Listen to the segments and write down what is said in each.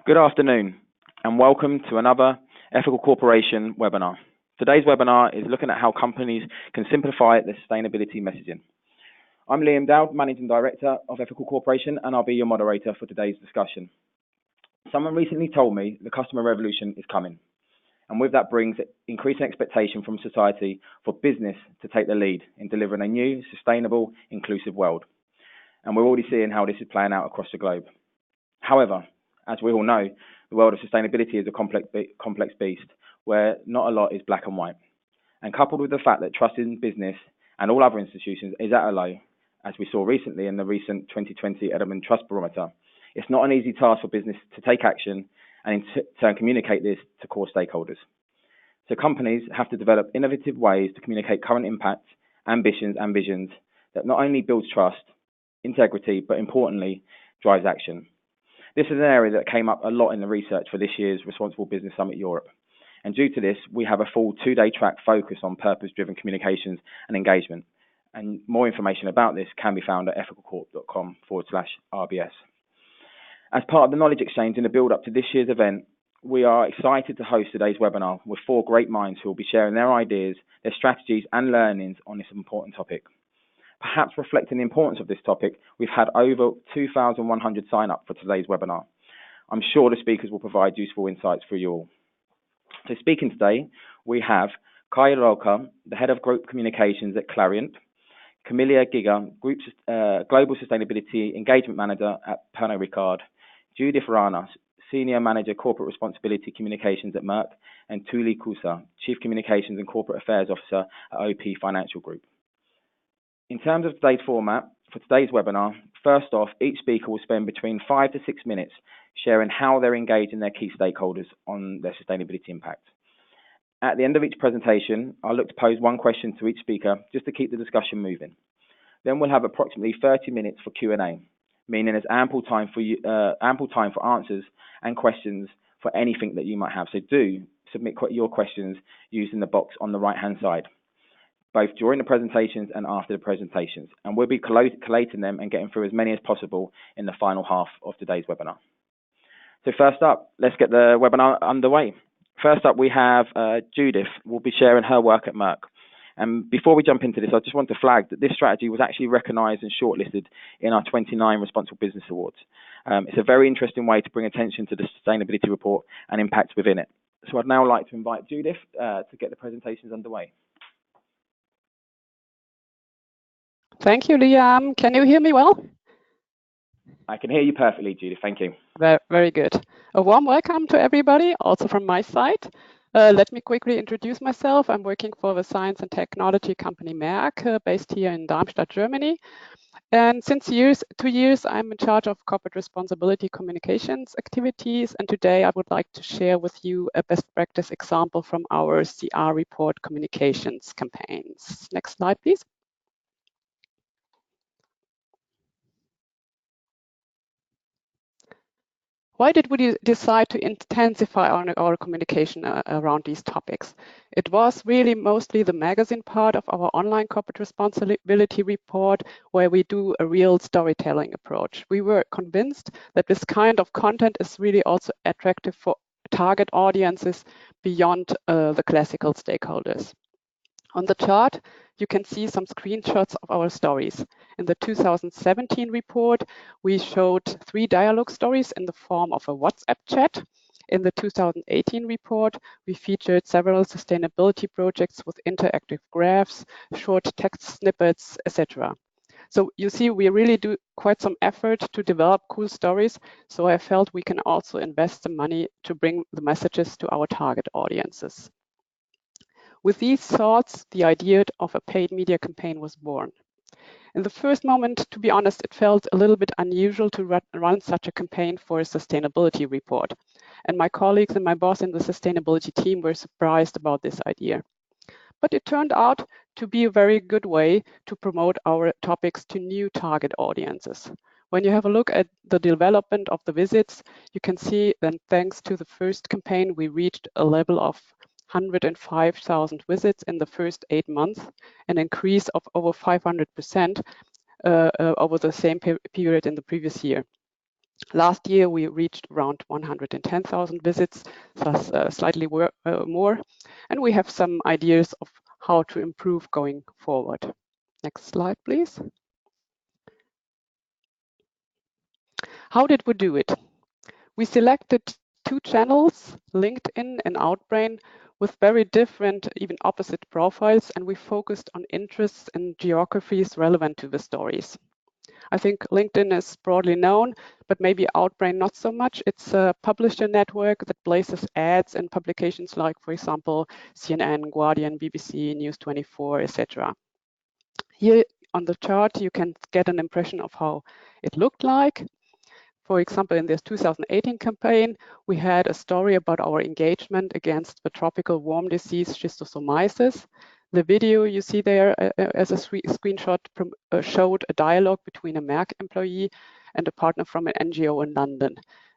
Good afternoon, and welcome to another Ethical Corporation webinar. Today's webinar is looking at how companies can simplify their sustainability messaging. I'm Dowd, Managing Director of Ethical Corporation, and I'll be your moderator for today's discussion. Someone recently told me the customer revolution is coming, and with that brings increasing expectation from society for business to take the lead in delivering a new, sustainable, inclusive world. And we're already seeing how this is playing out across the globe. However, as we all know, the world of sustainability is a complex beast where not a lot is black and white. And coupled with the fact that trust in business and all other institutions is at a low, as we saw recently in the recent 2020 Edelman Trust Barometer, it's not an easy task for business to take action and in turn communicate this to core stakeholders. So companies have to develop innovative ways to communicate current impacts, ambitions and visions that not only builds trust, integrity, but importantly, drives action. This is an area that came up a lot in the research for this year's Responsible Business Summit Europe. And due to this, we have a full two-day track focused on purpose-driven communications and engagement. And more information about this can be found at ethicalcorp.com/RBS. As part of the knowledge exchange in the build-up to this year's event, we are excited to host today's webinar with four great minds who will be sharing their ideas, their strategies and learnings on this important topic. Perhaps reflecting the importance of this topic, we've had over 2,100 sign up for today's webinar. I'm sure the speakers will provide useful insights for you all. So speaking today, we have Rolker, the Head of Group Communications at Clariant, Camilla, Guiguer, Global Sustainability Engagement Manager at Pernod Ricard, Judith, Rahner, Senior Manager Corporate Responsibility Communications at Merck, and Tuuli, Kousa, Chief Communications and Corporate Affairs Officer at OP Financial Group. In terms of today's format, for today's webinar, first off, each speaker will spend between 5 to 6 minutes sharing how they're engaging their key stakeholders on their sustainability impact. At the end of each presentation, I'll look to pose one question to each speaker just to keep the discussion moving. Then we'll have approximately 30 minutes for Q&A, meaning there's ample time for answers and questions for anything that you might have. So do submit your questions using the box on the right-hand side, both during the presentations and after the presentations. And we'll be collating them and getting through as many as possible in the final half of today's webinar. So first up, let's get the webinar underway. First up, we have Judith, who will be sharing her work at Merck. And before we jump into this, I just want to flag that this strategy was actually recognized and shortlisted in our 29 Responsible Business Awards. It's a very interesting way to bring attention to the sustainability report and impacts within it. So I'd now like to invite Judith to get the presentations underway. Thank you, Liam. Can you hear me well? I can hear you perfectly, Judith. Thank you. Very good. A warm welcome to everybody, also from my side. Let me quickly introduce myself. I'm working for the science and technology company Merck, based here in Darmstadt, Germany. And since 2 years, I'm in charge of corporate responsibility communications activities. And today I would like to share with you a best practice example from our CR report communications campaigns. Next slide, please. Why did we decide to intensify our communication around these topics? It was really mostly the magazine part of our online corporate responsibility report where we do a real storytelling approach. We were convinced that this kind of content is really also attractive for target audiences beyond the classical stakeholders. On the chart, you can see some screenshots of our stories. In the 2017 report, we showed 3 dialogue stories in the form of a WhatsApp chat. In the 2018 report, we featured several sustainability projects with interactive graphs, short text snippets, etc. So you see, we really do quite some effort to develop cool stories. So I felt we can also invest the money to bring the messages to our target audiences. With these thoughts, the idea of a paid media campaign was born. In the first moment, to be honest, it felt a little bit unusual to run such a campaign for a sustainability report. And my colleagues and my boss in the sustainability team were surprised about this idea. But it turned out to be a very good way to promote our topics to new target audiences. When you have a look at the development of the visits, you can see that thanks to the first campaign, we reached a level of 105,000 visits in the first 8 months, an increase of over 500% over the same period in the previous year. Last year, we reached around 110,000 visits, thus slightly more, and we have some ideas of how to improve going forward. Next slide, please. How did we do it? We selected 2 channels, LinkedIn and Outbrain, with very different, even opposite profiles, and we focused on interests and geographies relevant to the stories. I think LinkedIn is broadly known, but maybe Outbrain not so much. It's a publisher network that places ads in publications like, for example, CNN, Guardian, BBC, News 24, etc. Here on the chart, you can get an impression of how it looked like. For example, in this 2018 campaign, we had a story about our engagement against the tropical worm disease schistosomiasis. The video you see there as a screenshot showed a dialogue between a Merck employee and a partner from an NGO in London.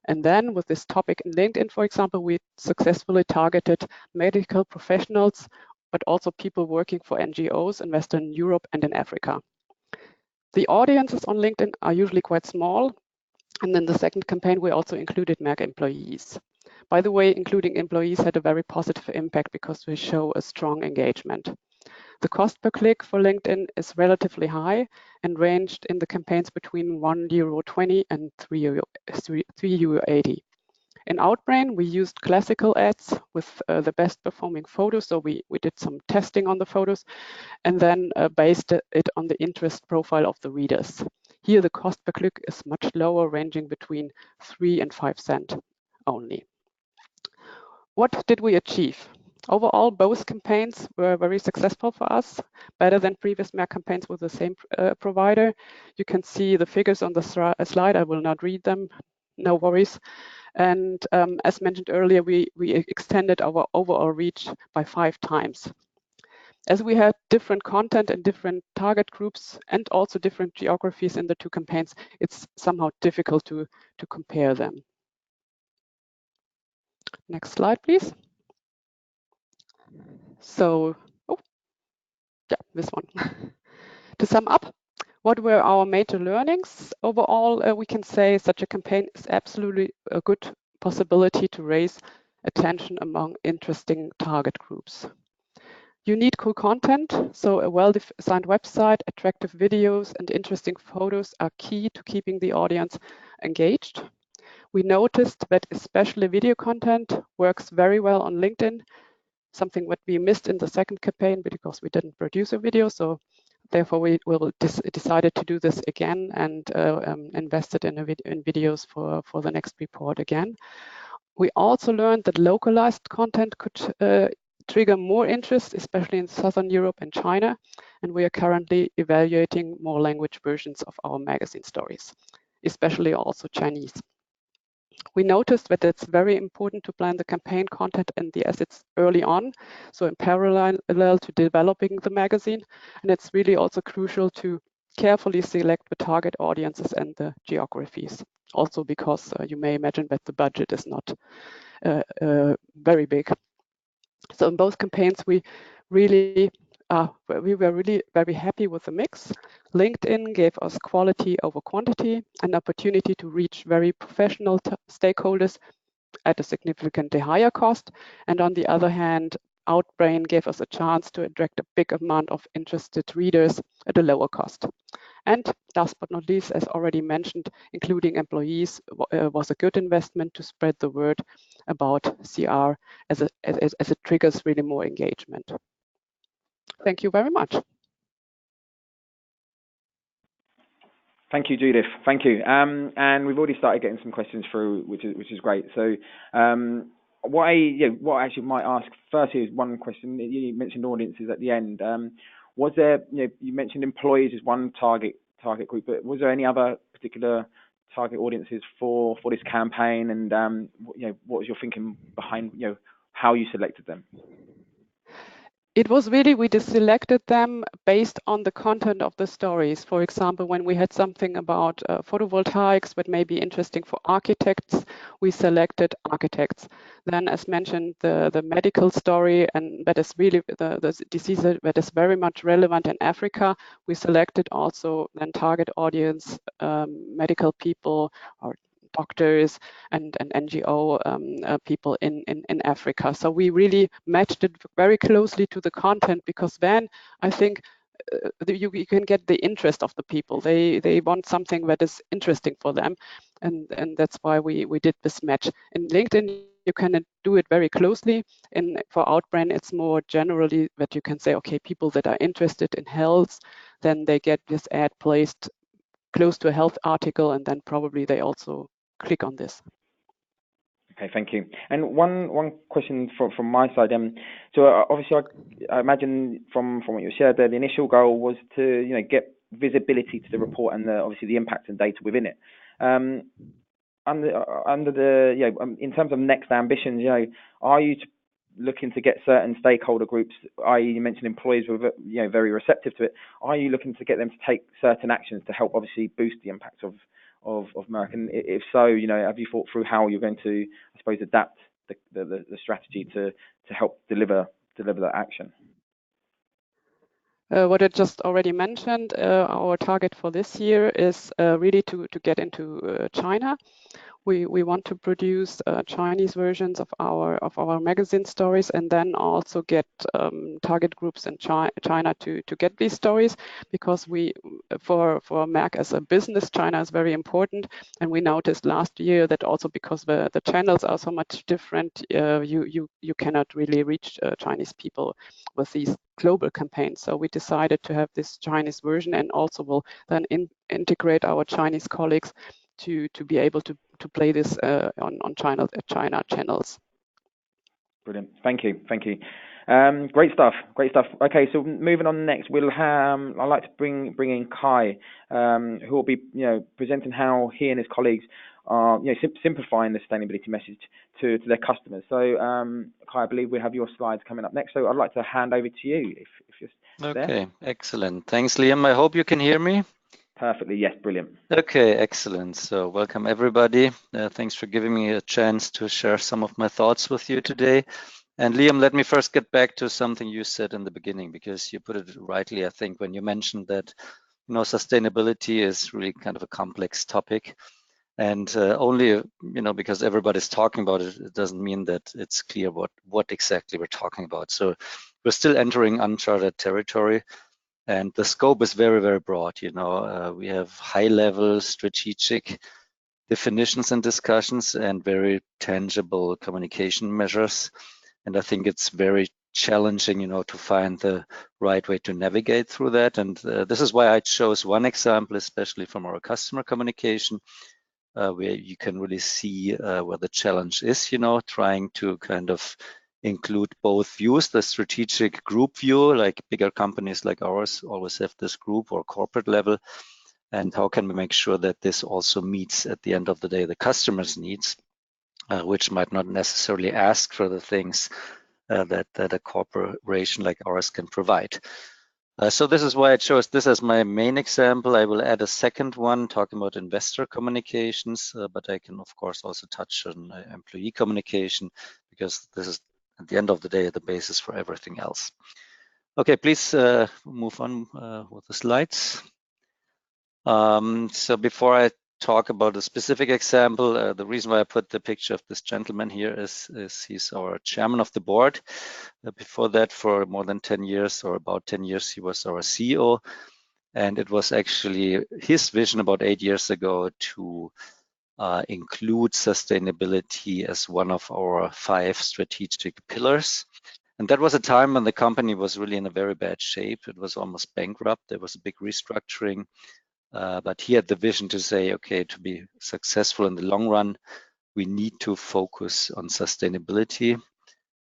And then with this topic in LinkedIn, for example, we successfully targeted medical professionals, but also people working for NGOs in Western Europe and in Africa. The audiences on LinkedIn are usually quite small. And in the second campaign, we also included Merck employees. By the way, including employees had a very positive impact because we show a strong engagement. The cost per click for LinkedIn is relatively high and ranged in the campaigns between €1.20 and €3.80. In Outbrain, we used classical ads with the best performing photos. So we did some testing on the photos and then based it on the interest profile of the readers. Here, the cost per click is much lower, ranging between 3 and 5 cents only. What did we achieve? Overall, both campaigns were very successful for us, better than previous Merck campaigns with the same provider. You can see the figures on the slide. I will not read them, no worries. And as mentioned earlier, we extended our overall reach by 5 times. As we had different content and different target groups and also different geographies in the 2 campaigns, it's somehow difficult to compare them. Next slide, please. So, this one. To sum up, what were our major learnings? Overall, we can say such a campaign is absolutely a good possibility to raise attention among interesting target groups. You need cool content, so a well-designed website, attractive videos, and interesting photos are key to keeping the audience engaged. We noticed that especially video content works very well on LinkedIn, something that we missed in the second campaign because we didn't produce a video. So therefore, we decided to do this again and invested in videos for the next report again. We also learned that localized content could trigger more interest, especially in Southern Europe and China. And we are currently evaluating more language versions of our magazine stories, especially also Chinese. We noticed that it's very important to plan the campaign content and the assets early on, so in parallel to developing the magazine. And it's really also crucial to carefully select the target audiences and the geographies. Also because you may imagine that the budget is not very big. So in both campaigns, we were really very happy with the mix. LinkedIn gave us quality over quantity, an opportunity to reach very professional stakeholders at a significantly higher cost. And on the other hand, Outbrain gave us a chance to attract a big amount of interested readers at a lower cost. And last but not least, as already mentioned, including employees was a good investment to spread the word about CR as it triggers really more engagement. Thank you very much. Thank you, Judith. Thank you. And we've already started getting some questions through, which is great. So, what I actually might ask first is one question. You mentioned audiences at the end. Was there, you mentioned employees as one target group, but was there any other particular target audiences for this campaign? And what was your thinking behind how you selected them? It was really, we just selected them based on the content of the stories. For example, when we had something about photovoltaics that may be interesting for architects, we selected architects. Then, as mentioned, the medical story, and that is really the disease that is very much relevant in Africa. We selected also then target audience, medical people or doctors and NGO people in Africa. So we really matched it very closely to the content, because then I think you can get the interest of the people. They want something that is interesting for them, and that's why we did this match. In LinkedIn, you can do it very closely. And for Outbrain, it's more generally that you can say, okay, people that are interested in health, then they get this ad placed close to a health article, and then probably they also click on this. Okay, thank you. And one question from my side. So obviously, I imagine from what you shared there, the initial goal was to get visibility to the report and obviously the impact and data within it. Under the in terms of next ambitions, are you looking to get certain stakeholder groups, i.e., you mentioned employees were very receptive to it. Are you looking to get them to take certain actions to help obviously boost the impact of Merck? And if so, have you thought through how you're going to, I suppose, adapt the strategy to help deliver that action? What I just already mentioned, our target for this year is really to get into China. We want to produce Chinese versions of our magazine stories, and then also get target groups in China to get these stories, because for Merck as a business, China is very important. And we noticed last year that also because the channels are so much different, you cannot really reach Chinese people with these global campaigns. So we decided to have this Chinese version, and also will then integrate our Chinese colleagues to be able to play this on China channels. Brilliant. Thank you. Great stuff. Okay, so moving on next, I'd like to bring in Kai, who will be presenting how he and his colleagues are simplifying the sustainability message to their customers. So Kai, I believe we have your slides coming up next. So I'd like to hand over to you if you're there. Okay, excellent. Thanks, Liam. I hope you can hear me. Perfectly, yes, brilliant. Okay, excellent. So welcome everybody. Thanks for giving me a chance to share some of my thoughts with you today. And Liam, let me first get back to something you said in the beginning, because you put it rightly, I think, when you mentioned that sustainability is really kind of a complex topic. And only because everybody's talking about it, it doesn't mean that it's clear what exactly we're talking about. So we're still entering uncharted territory. And the scope is very, very broad. We have high-level strategic definitions and discussions, and very tangible communication measures. And I think it's very challenging, to find the right way to navigate through that. And this is why I chose one example, especially from our customer communication, where you can really see where the challenge is, trying to kind of include both views, the strategic group view, like bigger companies like ours always have this group or corporate level, and how can we make sure that this also meets at the end of the day the customer's needs, which might not necessarily ask for the things that a corporation like ours can provide. So this is why I chose this as my main example. I will add a second one talking about investor communications, but I can of course also touch on employee communication, because this is at the end of the day the basis for everything else. Okay, please move on with the slides. So before I talk about a specific example, the reason why I put the picture of this gentleman here is he's our chairman of the board. Before that, for more than 10 years, or about 10 years, he was our CEO. And it was actually his vision about 8 years ago to include sustainability as one of our 5 strategic pillars. And that was a time when the company was really in a very bad shape. It was almost bankrupt. There was a big restructuring. But he had the vision to say, okay, to be successful in the long run, we need to focus on sustainability,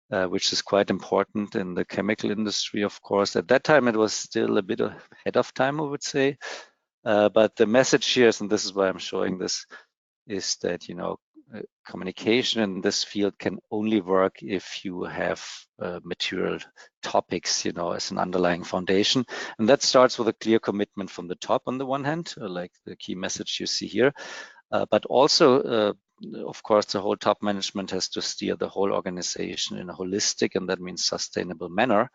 which is quite important in the chemical industry, of course. At that time, it was still a bit ahead of time, I would say. But the message here is, and this is why I'm showing this, is that communication in this field can only work if you have material topics, as an underlying foundation. And that starts with a clear commitment from the top on the one hand, like the key message you see here. But also, of course, the whole top management has to steer the whole organization in a holistic, and that means sustainable manner.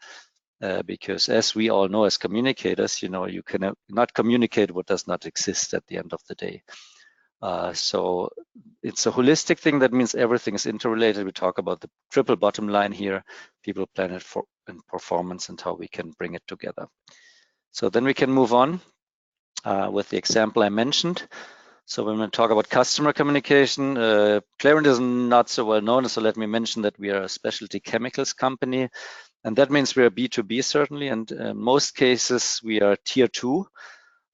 Because as we all know as communicators, you cannot communicate what does not exist at the end of the day. So it's a holistic thing. That means everything is interrelated. We talk about the triple bottom line here: people, planet, and performance, and how we can bring it together. So then we can move on with the example I mentioned. So when we talk about customer communication, Clariant is not so well known, so let me mention that we are a specialty chemicals company, and that means we are B2B certainly, and in most cases we are tier 2.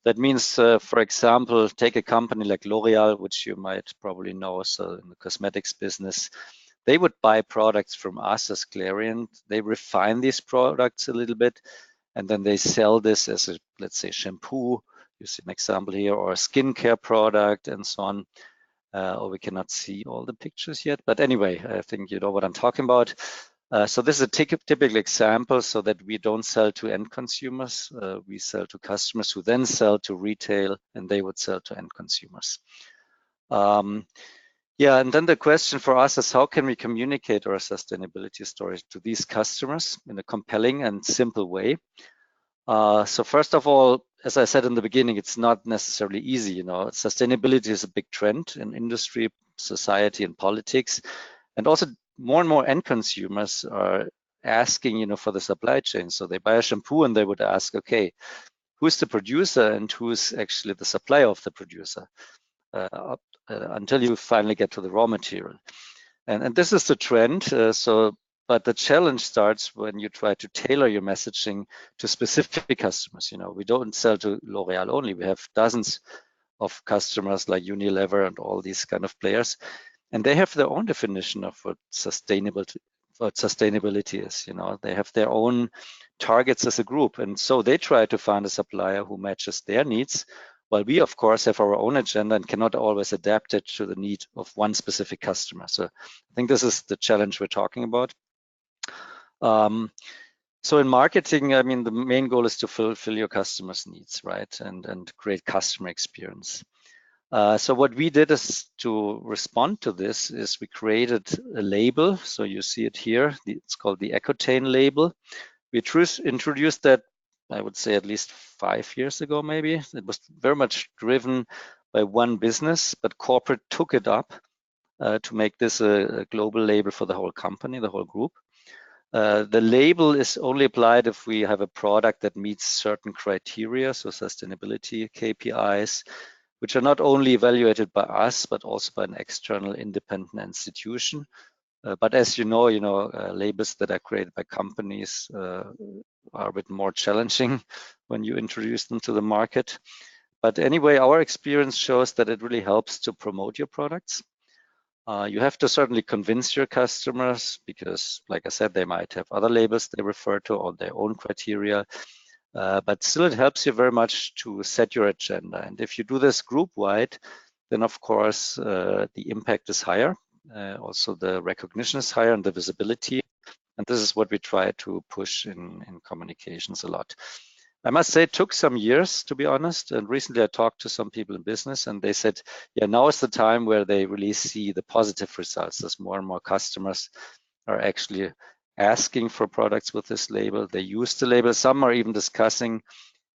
That means, for example, take a company like L'Oreal, which you might probably know, so in the cosmetics business, they would buy products from us as Clariant. They refine these products a little bit, and then they sell this as a, let's say, shampoo. You see an example here, or a skincare product, and so on. Or we cannot see all the pictures yet, but anyway, I think you know what I'm talking about. So this is a typical example, so that we don't sell to end consumers. We sell to customers who then sell to retail, and they would sell to end consumers. Yeah, and then the question for us is, how can we communicate our sustainability story to these customers in a compelling and simple way? So first of all, as I said in the beginning, it's not necessarily easy. You know, sustainability is a big trend in industry, society, and politics, and also more and more end consumers are asking, you know, for the supply chain. So they buy a shampoo and they would ask, okay, who's the producer and who's actually the supplier of the producer, until you finally get to the raw material. And this is the trend. But the challenge starts when you try to tailor your messaging to specific customers. You know, we don't sell to L'Oreal only. We have dozens of customers like Unilever and all these kind of players, and they have their own definition of what sustainability is. You know, they have their own targets as a group, and so they try to find a supplier who matches their needs, while we, of course, have our own agenda and cannot always adapt it to the need of one specific customer. So I think this is the challenge we're talking about. So in marketing, I mean, the main goal is to fulfill your customers' needs, right? And create customer experience. So what we did is to respond to this is we created a label. So you see it here. It's called the Ecotane label. We introduced that, I would say, at least 5 years ago, maybe. It was very much driven by one business, but corporate took it up to make this a global label for the whole company, the whole group. The label is only applied if we have a product that meets certain criteria, so sustainability KPIs, which are not only evaluated by us, but also by an external independent institution. But as you know, labels that are created by companies are a bit more challenging when you introduce them to the market. But anyway, our experience shows that it really helps to promote your products. You have to certainly convince your customers because, like I said, they might have other labels they refer to or their own criteria. But still, it helps you very much to set your agenda. And if you do this group-wide, then of course the impact is higher. Also, the recognition is higher and the visibility. And this is what we try to push in communications a lot. I must say it took some years, to be honest. And recently I talked to some people in business and they said, yeah, now is the time where they really see the positive results as more and more customers are actually asking for products with this label. They use the label. Some are even discussing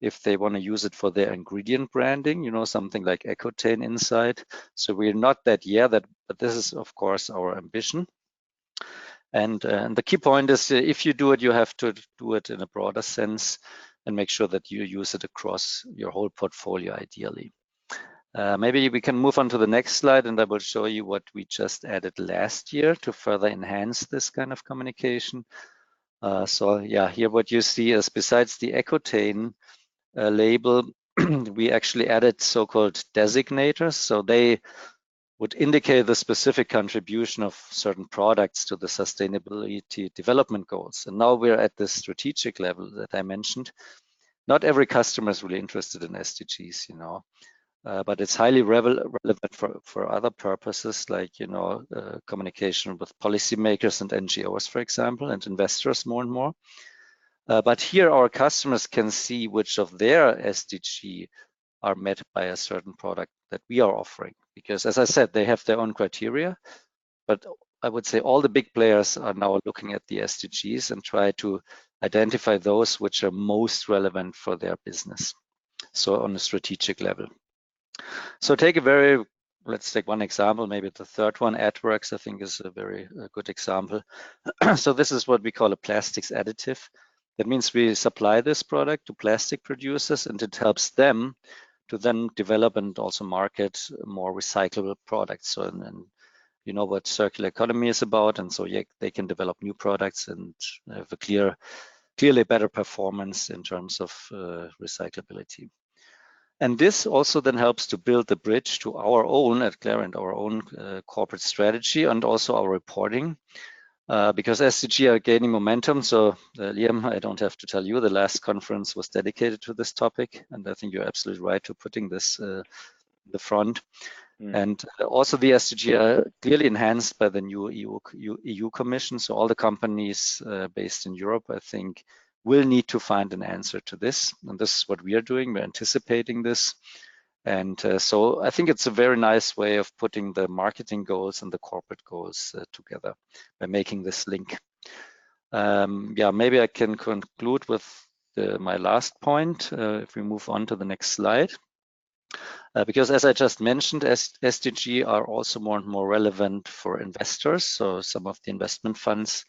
if they want to use it for their ingredient branding, something like Ecotane inside. So we're not that yet, but this is, of course, our ambition. And the key point is if you do it, you have to do it in a broader sense and make sure that you use it across your whole portfolio, ideally. Maybe we can move on to the next slide and I will show you what we just added last year to further enhance this kind of communication. So yeah, here what you see is besides the Ecotane label, we actually added so-called designators. So they would indicate the specific contribution of certain products to the sustainability development goals. And now we're at the strategic level that I mentioned. Not every customer is really interested in SDGs, but it's highly relevant for other purposes, like, communication with policymakers and NGOs, for example, and investors more and more. But here our customers can see which of their SDG are met by a certain product that we are offering. Because as I said, they have their own criteria, but I would say all the big players are now looking at the SDGs and try to identify those which are most relevant for their business. So on a strategic level. So take a very let's take one example, maybe the third one, AdWorks, I think is a very good example. So this is what we call a plastics additive. That means we supply this product to plastic producers, and it helps them to then develop and also market more recyclable products. So, and you know what circular economy is about, and so yeah, they can develop new products and have a clearly better performance in terms of recyclability. And this also then helps to build the bridge to our own, at Clariant, our own corporate strategy and also our reporting. Because SDG are gaining momentum. So Liam, I don't have to tell you, the last conference was dedicated to this topic. And I think you're absolutely right to putting this in the front. And also the SDG are clearly enhanced by the new EU Commission. So all the companies based in Europe, I think, will need to find an answer to this. And this is what we are doing. We're anticipating this. And so I think it's a very nice way of putting the marketing goals and the corporate goals together by making this link. Yeah, maybe I can conclude with my last point if we move on to the next slide. Because as I just mentioned, SDG are also more and more relevant for investors. So some of the investment funds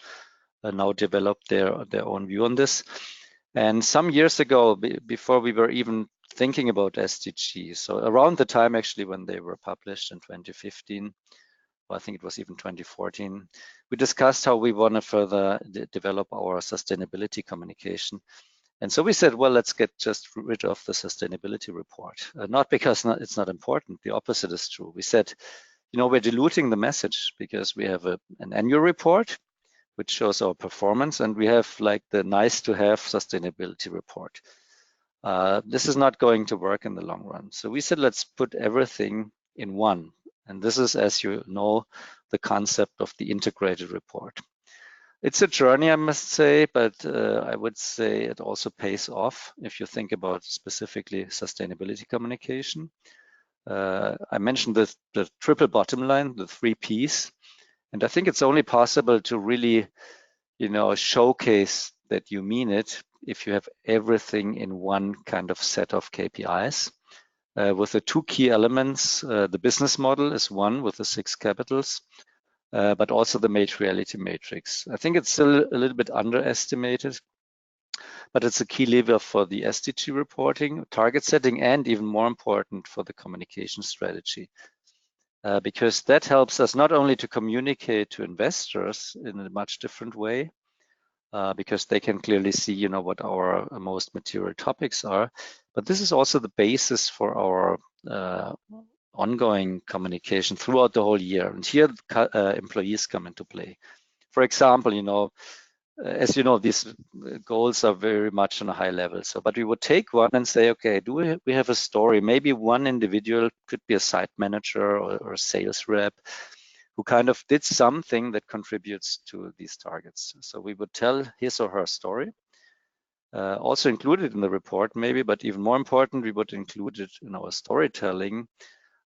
now develop their own view on this. And some years ago, before we were even thinking about SDG, so around the time actually when they were published in 2015, or I think it was even 2014, we discussed how we want to further develop our sustainability communication. And so we said, well, let's get just rid of the sustainability report. Not because it's not important, the opposite is true. We said, you know, we're diluting the message because we have an annual report which shows our performance, and we have like the nice to have sustainability report. This is not going to work in the long run. So we said, let's put everything in one. And this is, as you know, the concept of the integrated report. It's a journey, I must say, but I would say it also pays off if you think about specifically sustainability communication. I mentioned the triple bottom line, the 3 Ps, and I think it's only possible to really, you know, showcase that you mean it if you have everything in one kind of set of KPIs. With the 2 key elements, the business model is one with the 6 capitals. But also the materiality matrix. I think it's still a little bit underestimated, but it's a key lever for the SDG reporting, target setting, and even more important for the communication strategy. Because that helps us not only to communicate to investors in a much different way, because they can clearly see, you know, what our most material topics are, but this is also the basis for our ongoing communication throughout the whole year. And here employees come into play. For example, you know, as you know, these goals are very much on a high level. So, but we would take one and say, okay, do we have a story? Maybe one individual could be a site manager or a sales rep who kind of did something that contributes to these targets. So we would tell his or her story. Also included in the report maybe, but even more important, we would include it in our storytelling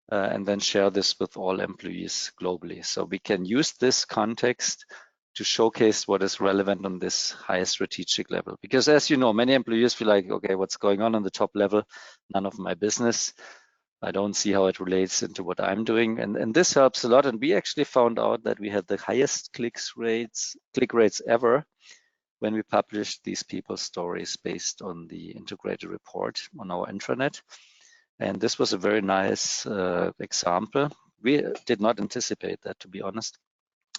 and then share this with all employees globally. So we can use this context to showcase what is relevant on this high strategic level. Because as you know, many employees feel like, okay, what's going on the top level? None of my business. I don't see how it relates into what I'm doing. And this helps a lot. And we actually found out that we had the highest click rates ever when we published these people's stories based on the integrated report on our intranet. And this was a very nice example. We did not anticipate that, to be honest.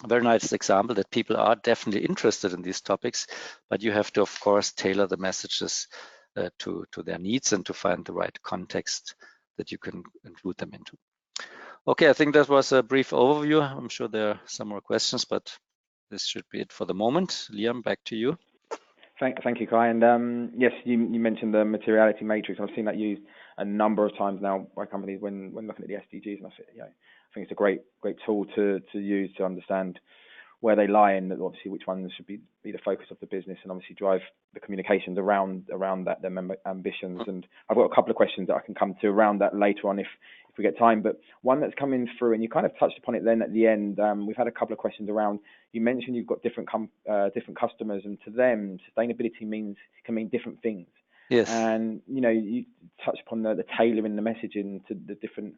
A very nice example that people are definitely interested in these topics, but you have to, of course, tailor the messages to their needs and to find the right context that you can include them into. Okay, I think that was a brief overview. I'm sure there are some more questions, but this should be it for the moment. Liam, back to you. Thank you, Kai. And yes, you mentioned the materiality matrix. I've seen that used a number of times now by companies when looking at the SDGs, and I think it's a great tool to use to understand where they lie and obviously which ones should be the focus of the business, and obviously drive the communications around that, their member ambitions. And I've got a couple of questions that I can come to around that later on if we get time. But one that's coming through, and you kind of touched upon it then at the end, we've had a couple of questions around, you mentioned you've got different customers, and to them, sustainability can mean different things. Yes. And you touched upon the tailoring the messaging to the different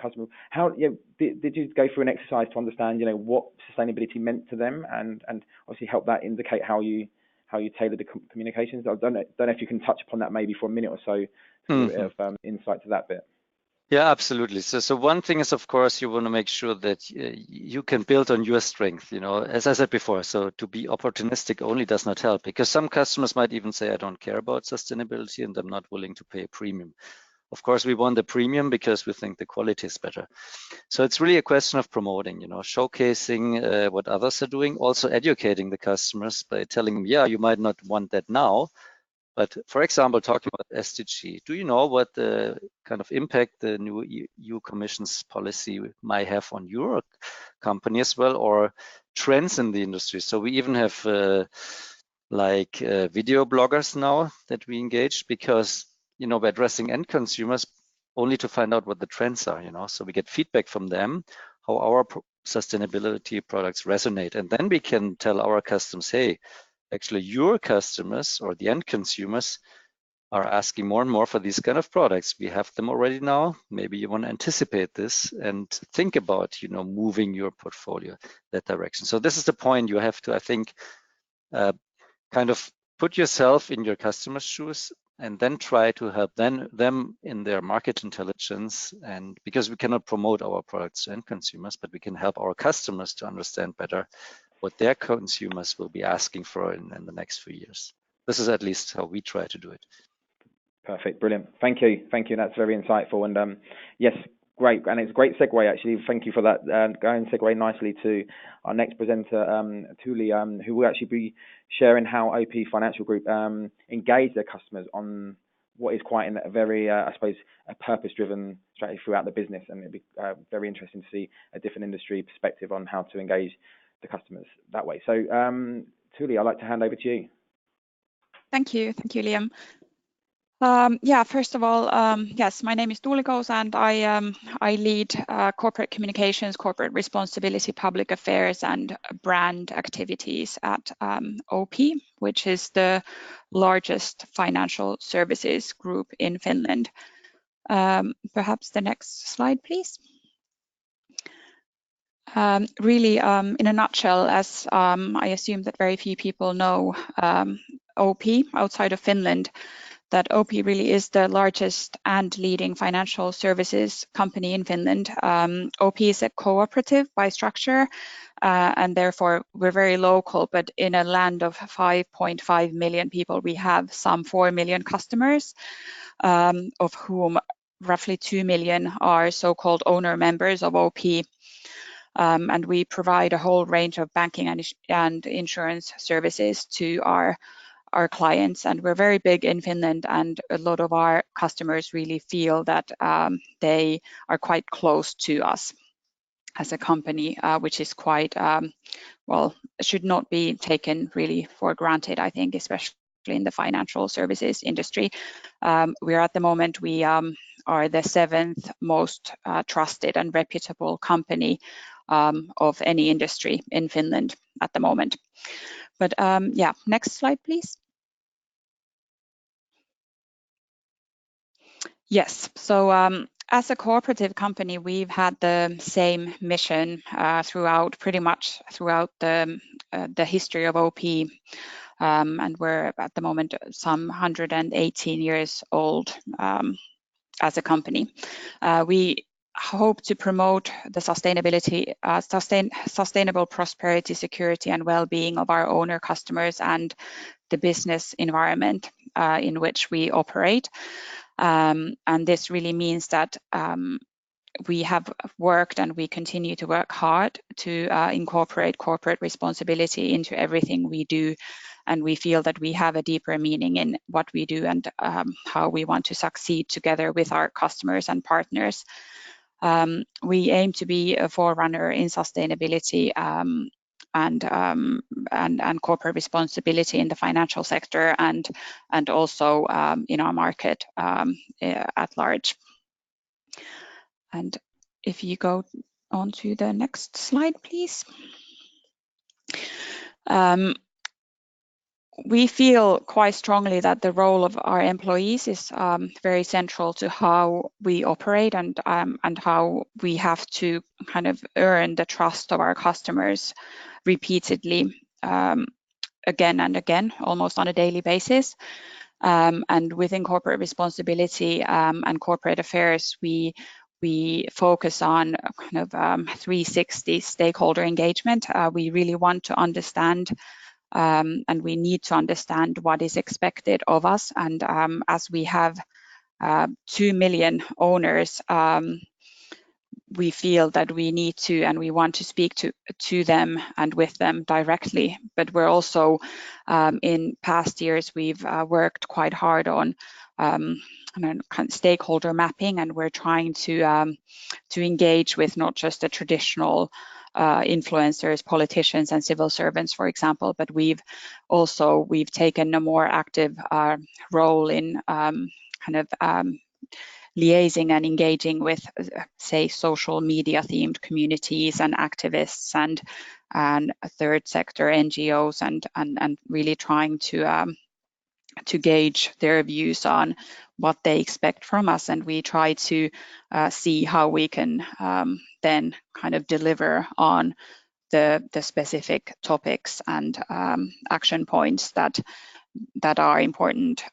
customers. How did you go through an exercise to understand what sustainability meant to them, and obviously help that indicate how you tailor the communications? I don't know if you can touch upon that maybe for a minute or so to give a bit of insight to that bit. Yeah, absolutely. So one thing is, of course, you want to make sure that you can build on your strength, as I said before. So to be opportunistic only does not help, because some customers might even say, I don't care about sustainability and I'm not willing to pay a premium. Of course, we want a premium because we think the quality is better. So it's really a question of promoting, showcasing what others are doing, also educating the customers by telling them, yeah, you might not want that now, but for example, talking about SDG, do you know what the kind of impact the new EU Commission's policy might have on your company as well, or trends in the industry? So we even have video bloggers now that we engage, because we're addressing end consumers only to find out what the trends are. So we get feedback from them how our sustainability products resonate, and then we can tell our customers, hey, actually your customers or the end consumers are asking more and more for these kind of products. We have them already now. Maybe you want to anticipate this and think about, moving your portfolio that direction. So this is the point. You have to, I think, kind of put yourself in your customer's shoes and then try to help them in their market intelligence. And because we cannot promote our products to end consumers, but we can help our customers to understand better what their consumers will be asking for in the next few years. This is at least how we try to do it. Perfect, brilliant. Thank you. That's very insightful. And yes, great. And it's a great segue, actually. Thank you for that. Going to segue nicely to our next presenter, Tuuli, who will actually be sharing how OP Financial Group engage their customers on what is quite a very, I suppose, a purpose-driven strategy throughout the business. And it'd be very interesting to see a different industry perspective on how to engage the customers that way. So, Tuuli, I'd like to hand over to you. Thank you, Liam. First of all, yes, my name is Tuuli Kousa, and I lead corporate communications, corporate responsibility, public affairs, and brand activities at OP, which is the largest financial services group in Finland. Perhaps the next slide, please. Really, in a nutshell, as I assume that very few people know OP outside of Finland, that OP really is the largest and leading financial services company in Finland. OP is a cooperative by structure, and therefore we're very local, but in a land of 5.5 million people, we have some 4 million customers, of whom roughly 2 million are so-called owner members of OP. And we provide a whole range of banking and insurance services to our clients, and we're very big in Finland, and a lot of our customers really feel that they are quite close to us as a company, which is quite, should not be taken really for granted, I think, especially in the financial services industry. We're at the moment, we are the 7th most trusted and reputable company of any industry in Finland at the moment. But next slide, please. Yes, so as a cooperative company, we've had the same mission pretty much throughout the history of OP, and we're at the moment some 118 years old as a company. We hope to promote the sustainable prosperity, security, and well-being of our owner customers and the business environment in which we operate. And this really means that we have worked and we continue to work hard to incorporate corporate responsibility into everything we do. And we feel that we have a deeper meaning in what we do and how we want to succeed together with our customers and partners. We aim to be a forerunner in sustainability and corporate responsibility in the financial sector and also in our market at large. And if you go on to the next slide, please. we feel quite strongly that the role of our employees is very central to how we operate and how we have to kind of earn the trust of our customers repeatedly, again and again, almost on a daily basis. And within corporate responsibility and corporate affairs, we focus on kind of 360 stakeholder engagement. We really want to understand and we need to understand what is expected of us. And as we have 2 million owners, we feel that we need to and we want to speak to them and with them directly. But we're also, in past years, we've worked quite hard on stakeholder mapping, and we're trying to engage with not just the traditional influencers, politicians, and civil servants, for example, but we've taken a more active role in liaising and engaging with, say, social media themed communities and activists and third sector NGOs, and really trying to gauge their views on what they expect from us. And we try to see how we can then kind of deliver on the specific topics and action points that are important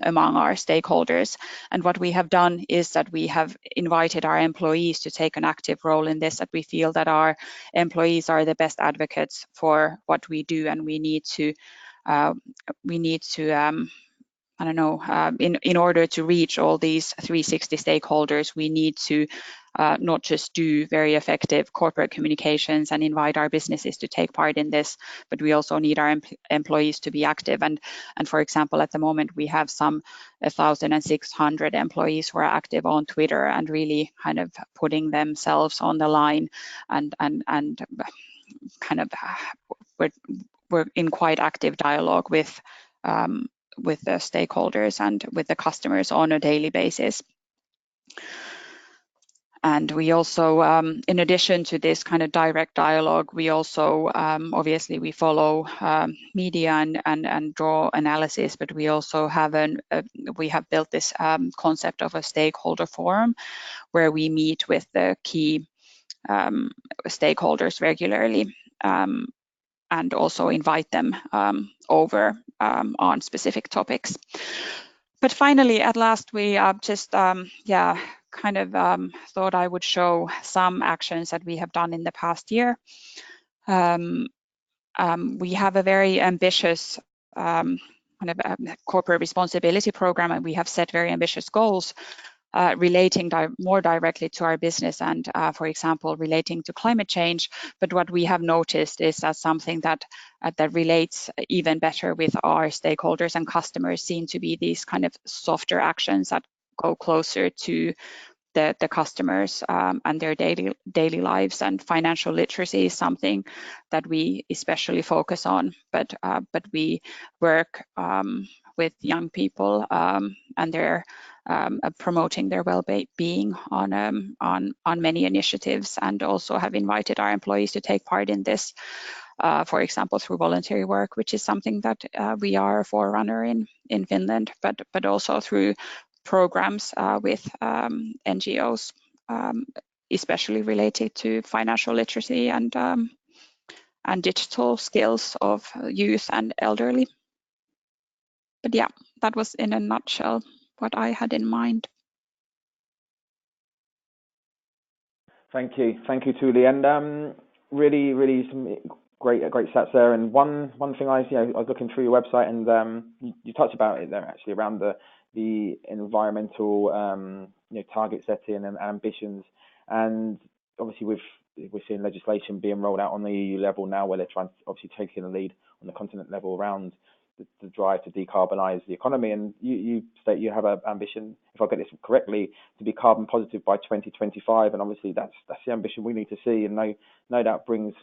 among our stakeholders. And what we have done is that we have invited our employees to take an active role in this, that we feel that our employees are the best advocates for what we do, and we need to I don't know, in order to reach all these 360 stakeholders, we need to not just do very effective corporate communications and invite our businesses to take part in this, but we also need our employees to be active. And for example, at the moment, we have some 1,600 employees who are active on Twitter and really kind of putting themselves on the line, and kind of we're in quite active dialogue with the stakeholders and with the customers on a daily basis. And we also, in addition to this kind of direct dialogue, we also obviously we follow media and draw analysis, but we also have we have built this concept of a stakeholder forum where we meet with the key stakeholders regularly. And also invite them over on specific topics. But finally, at last, we just thought I would show some actions that we have done in the past year. We have a very ambitious corporate responsibility program, and we have set very ambitious goals relating more directly to our business and, for example, relating to climate change. But what we have noticed is that something that relates even better with our stakeholders and customers seem to be these kind of softer actions that go closer to the customers and their daily lives. And financial literacy is something that we especially focus on. But we work with young people and they're promoting their well-being on many initiatives, and also have invited our employees to take part in this, for example, through voluntary work, which is something that we are a forerunner in Finland, but also through programs with NGOs, especially related to financial literacy and digital skills of youth and elderly. But yeah, that was in a nutshell what I had in mind. Thank you, Tuuli, and really some great stats there. And one thing I was looking through your website, and you touched about it there actually around the environmental target setting and ambitions, and obviously we're seeing legislation being rolled out on the EU level now, where they're trying to obviously taking the lead on the continent level around the drive to decarbonise the economy. And you state you have an ambition, if I get this correctly, to be carbon positive by 2025, and obviously that's the ambition we need to see, and no doubt brings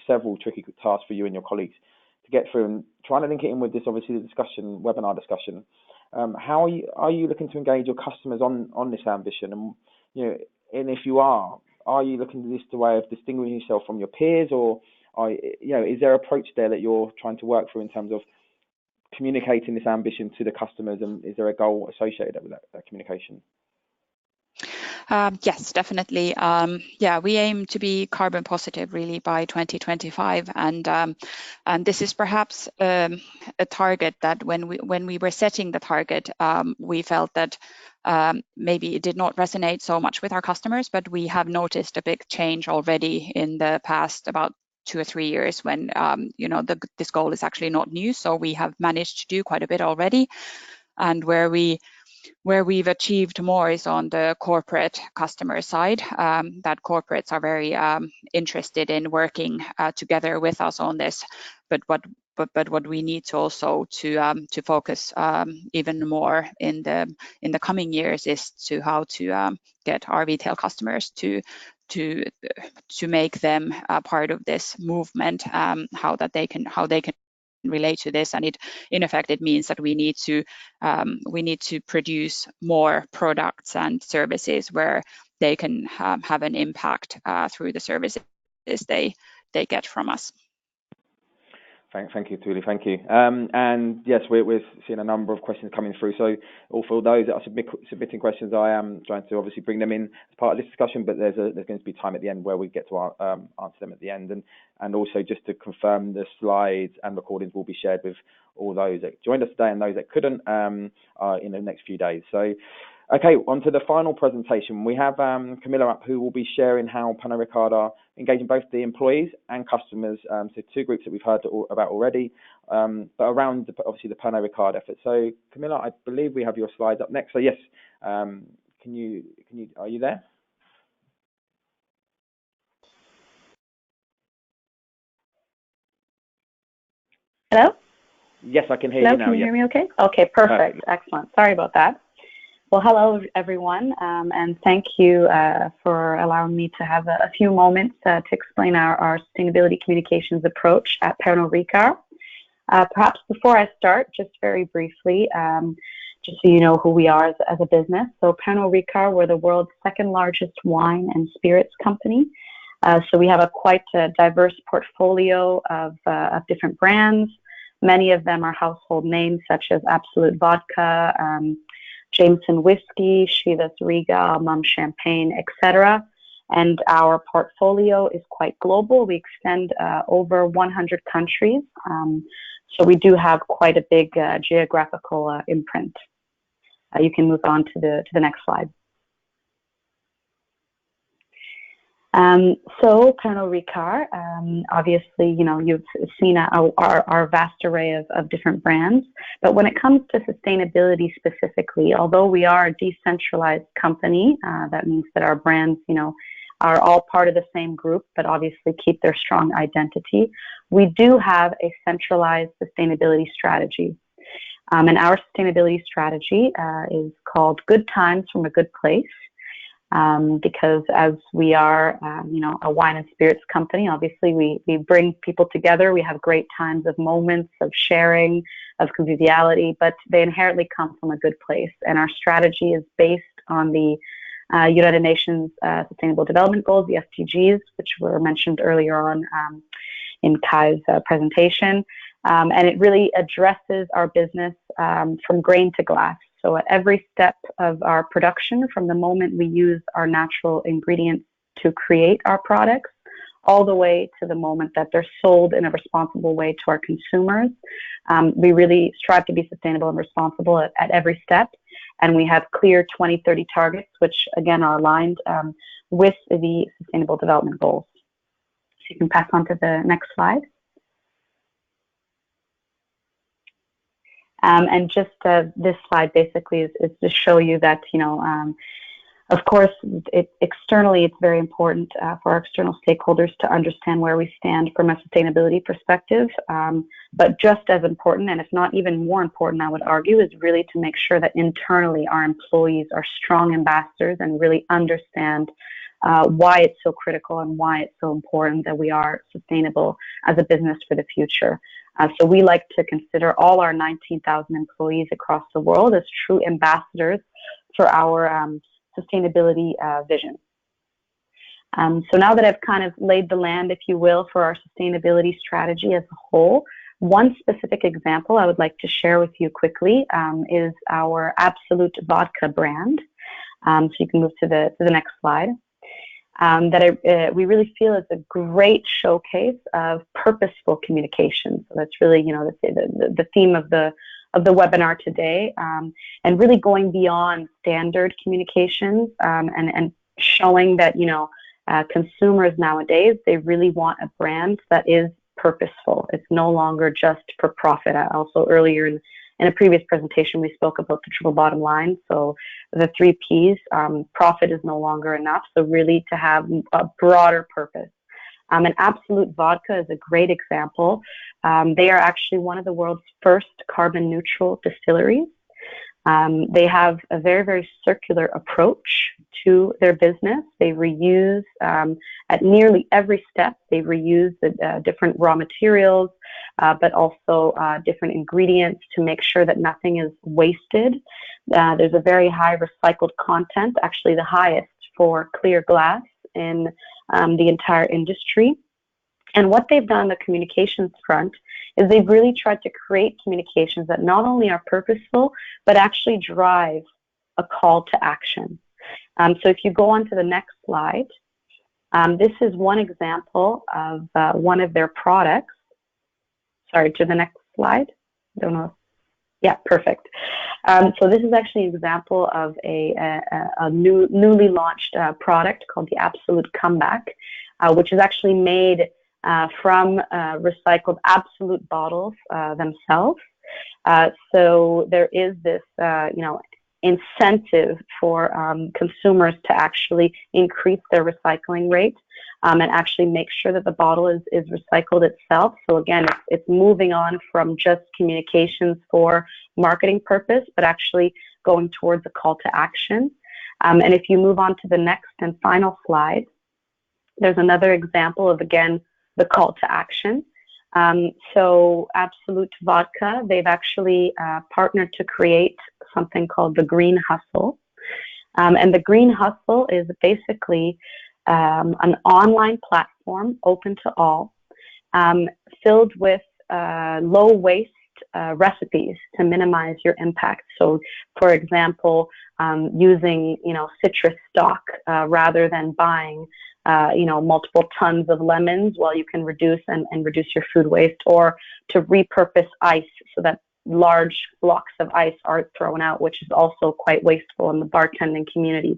several tricky tasks for you and your colleagues to get through. And trying to link it in with this, obviously, the webinar discussion. How are you looking to engage your customers on this ambition? And and if you are you looking at this the way of distinguishing yourself from your peers, or is there an approach there that you're trying to work through in terms of communicating this ambition to the customers, and is there a goal associated with that communication? Yes, definitely. Yeah, we aim to be carbon positive really by 2025, and this is perhaps a target that when we were setting the target, we felt that maybe it did not resonate so much with our customers, but we have noticed a big change already in the past about 2 or 3 years when this goal is actually not new. So we have managed to do quite a bit already, and where we've achieved more is on the corporate customer side, that corporates are very interested in working together with us on this. But what we need to also to focus even more in the coming years is to how to get our retail customers to make them part of this movement, how they can relate to this. And in effect it means that we need to produce more products and services where they can have an impact through the services they get from us. Thank you, Tuuli. Thank you. And yes, we're seeing a number of questions coming through. So for those that are submitting questions, I am trying to obviously bring them in as part of this discussion, but there's going to be time at the end where we get to answer them at the end. And also just to confirm, the slides and recordings will be shared with all those that joined us today and those that couldn't in the next few days. So, okay, on to the final presentation. We have Camilla up, who will be sharing how Pernod Ricard are engaging both the employees and customers, so two groups that we've heard about already, but around obviously the Pernod Ricard effort. So Camilla, I believe we have your slides up next. So yes, are you there? Hello? Yes, I can hear you now. Can you hear me okay? Okay, perfect. Excellent. Sorry about that. Well, hello, everyone, and thank you for allowing me to have a few moments to explain our sustainability communications approach at Pernod Ricard. Perhaps before I start, just very briefly, just so you know who we are as a business. So Pernod Ricard, we're the world's second largest wine and spirits company. So we have a quite diverse portfolio of different brands. Many of them are household names such as Absolut Vodka, Jameson Whiskey, Chivas Regal, Mumm Champagne, etc. And our portfolio is quite global. We extend over 100 countries. So we do have quite a big geographical imprint. You can move on to the next slide. So Pernod Ricard, obviously, you've seen our vast array of different brands, but when it comes to sustainability specifically, although we are a decentralized company, that means that our brands, are all part of the same group, but obviously keep their strong identity. We do have a centralized sustainability strategy. And our sustainability strategy is called Good Times from a Good Place. Because as we are, a wine and spirits company, obviously we bring people together. We have great times of moments of sharing, of conviviality, but they inherently come from a good place. And our strategy is based on the United Nations Sustainable Development Goals, the SDGs, which were mentioned earlier on in Kai's presentation. And it really addresses our business from grain to glass. So at every step of our production, from the moment we use our natural ingredients to create our products, all the way to the moment that they're sold in a responsible way to our consumers, we really strive to be sustainable and responsible at every step. And we have clear 2030 targets, which again are aligned with the Sustainable Development Goals. So you can pass on to the next slide. And just this slide basically is to show you that, of course, externally it's very important for our external stakeholders to understand where we stand from a sustainability perspective. But just as important, and if not even more important, I would argue, is really to make sure that internally our employees are strong ambassadors and really understand why it's so critical and why it's so important that we are sustainable as a business for the future. So we like to consider all our 19,000 employees across the world as true ambassadors for our sustainability vision. So now that I've kind of laid the land, if you will, for our sustainability strategy as a whole, One specific example I would like to share with you quickly is our Absolut Vodka brand. So you can move to the next slide. We really feel is a great showcase of purposeful communication. So that's really, the theme of the webinar today, and really going beyond standard communications, and showing that, consumers nowadays, they really want a brand that is purposeful. It's no longer just for profit. Also earlier in a previous presentation, we spoke about the triple bottom line. So the 3 Ps, profit is no longer enough. So really to have a broader purpose. And Absolut Vodka is a great example. They are actually one of the world's first carbon neutral distilleries. They have a very, very circular approach to their business. They reuse, at nearly every step, they reuse the different raw materials, but also different ingredients to make sure that nothing is wasted. There's a very high recycled content, actually the highest for clear glass in the entire industry. And what they've done on the communications front is they've really tried to create communications that not only are purposeful, but actually drive a call to action. So if you go on to the next slide, this is one example of one of their products. Sorry, to the next slide. Don't know. Yeah, perfect. So this is actually an example of a newly launched product called the Absolut Comeback, which is actually made from recycled Absolut bottles themselves. So there is this, incentive for consumers to actually increase their recycling rate and actually make sure that the bottle is recycled itself. So again, it's moving on from just communications for marketing purpose, but actually going towards a call to action. And if you move on to the next and final slide, there's another example of, again, the call to action. So Absolut Vodka, they've actually partnered to create something called the Green Hustle. And the Green Hustle is basically an online platform open to all, filled with low waste recipes to minimize your impact. So for example, using, citrus stock rather than buying multiple tons of lemons, while you can reduce and reduce your food waste, or to repurpose ice so that large blocks of ice aren't thrown out, which is also quite wasteful in the bartending community.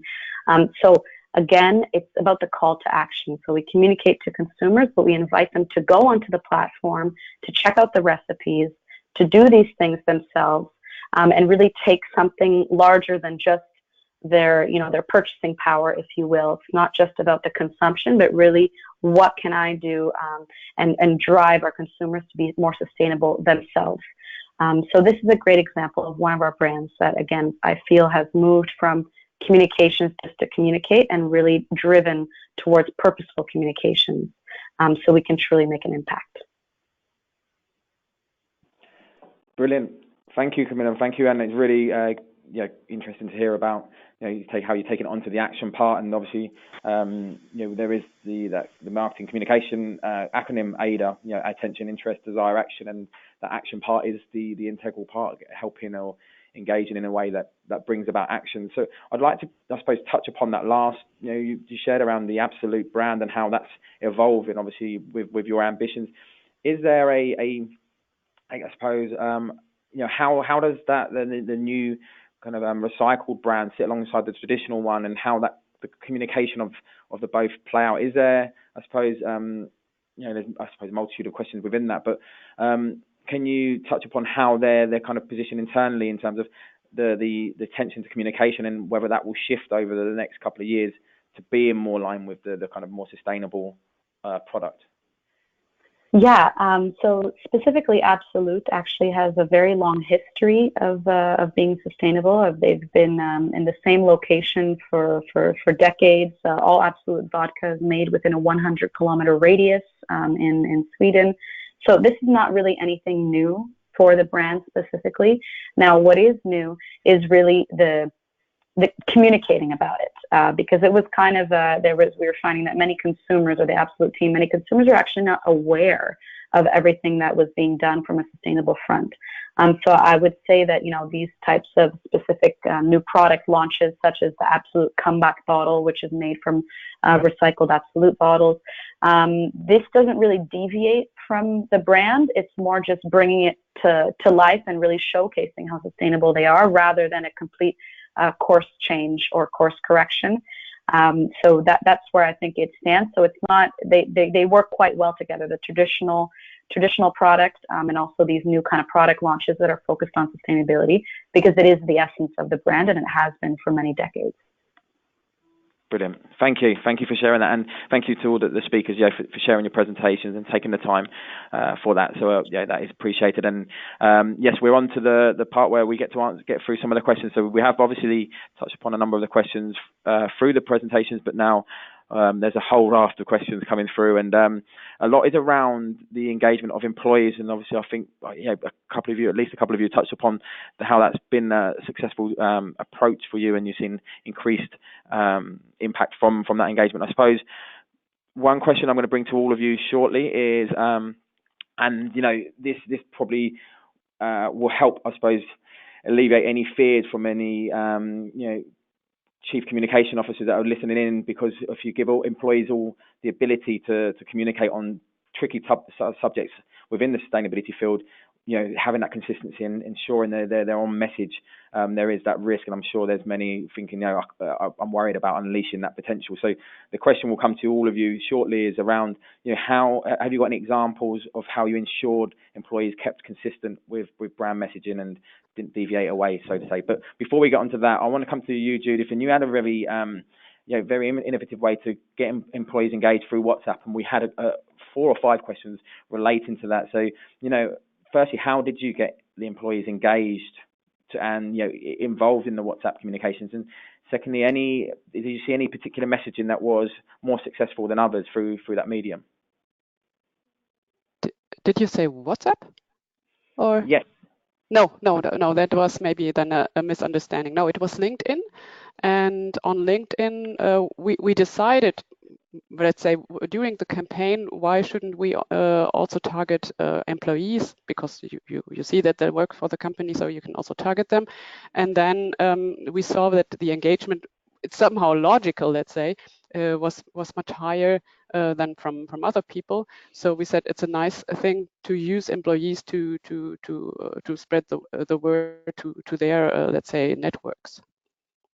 So again, it's about the call to action. So we communicate to consumers, but we invite them to go onto the platform, to check out the recipes, to do these things themselves, and really take something larger than just their purchasing power, if you will. It's not just about the consumption, but really what can I do and drive our consumers to be more sustainable themselves. So this is a great example of one of our brands that, again, I feel has moved from communications just to communicate and really driven towards purposeful communications, so we can truly make an impact. Brilliant. Thank you, Camilla. Thank you, and it's really interesting to hear about how you're taking it onto the action part, and obviously there is the marketing communication acronym AIDA, attention, interest, desire, action, and the action part is the integral part, helping or engaging in a way that brings about action. So I'd like to, I suppose, touch upon that last, you shared around the Absolut brand and how that's evolving, obviously with your ambitions. Is there I suppose, how does that the new kind of recycled brand sit alongside the traditional one, and how that the communication of the both play out? Is there, I suppose, there's a multitude of questions within that, but can you touch upon how they're kind of positioned internally in terms of the attention to communication, and whether that will shift over the next couple of years to be in more line with the kind of more sustainable product? Yeah, so specifically Absolut actually has a very long history of being sustainable. They've been in the same location for decades. All Absolut vodka is made within a 100-kilometer radius in Sweden. So this is not really anything new for the brand specifically. Now, what is new is really the communicating about it, because it was kind of we were finding that many consumers, or the Absolut team, many consumers are actually not aware everything that was being done from a sustainable front. So I would say that, these types of specific new product launches, such as the Absolute Comeback bottle, which is made from recycled Absolute bottles, this doesn't really deviate from the brand. It's more just bringing it to life and really showcasing how sustainable they are, rather than a complete course change or course correction. So that's where I think it stands. So it's not, they work quite well together, the traditional products and also these new kind of product launches that are focused on sustainability, because it is the essence of the brand, and it has been for many decades. Brilliant. Thank you for sharing that, and thank you to all the speakers, for sharing your presentations and taking the time for that. So that is appreciated. And yes, we're on to the part where we get through some of the questions. So we have obviously touched upon a number of the questions through the presentations, but now there's a whole raft of questions coming through, and a lot is around the engagement of employees. And obviously, I think at least a couple of you touched upon how that's been a successful approach for you, and you've seen increased impact from that engagement. I suppose one question I'm going to bring to all of you shortly is, and this probably will help, I suppose, alleviate any fears from any chief communication officers that are listening in, because if you give all employees all the ability to communicate on tricky subjects within the sustainability field, having that consistency and ensuring they're on message, there is that risk. And I'm sure there's many thinking, I'm worried about unleashing that potential. So the question will come to all of you shortly is around, how have you got any examples of how you ensured employees kept consistent with brand messaging and didn't deviate away, so to say? But before we get onto that, I want to come to you, Judith, and you had a very very innovative way to get employees engaged through WhatsApp, and we had 4 or 5 questions relating to that. So firstly, how did you get the employees engaged and involved in the WhatsApp communications? And secondly, did you see any particular messaging that was more successful than others through that medium? Did you say WhatsApp? Or yes. No, that was maybe then a misunderstanding. No, it was LinkedIn, and on LinkedIn we decided, let's say, during the campaign, why shouldn't we also target employees, because you see that they work for the company, so you can also target them. And then we saw that the engagement, it's somehow logical, let's say, was much higher than from other people. So we said it's a nice thing to use employees to spread the word to their let's say networks.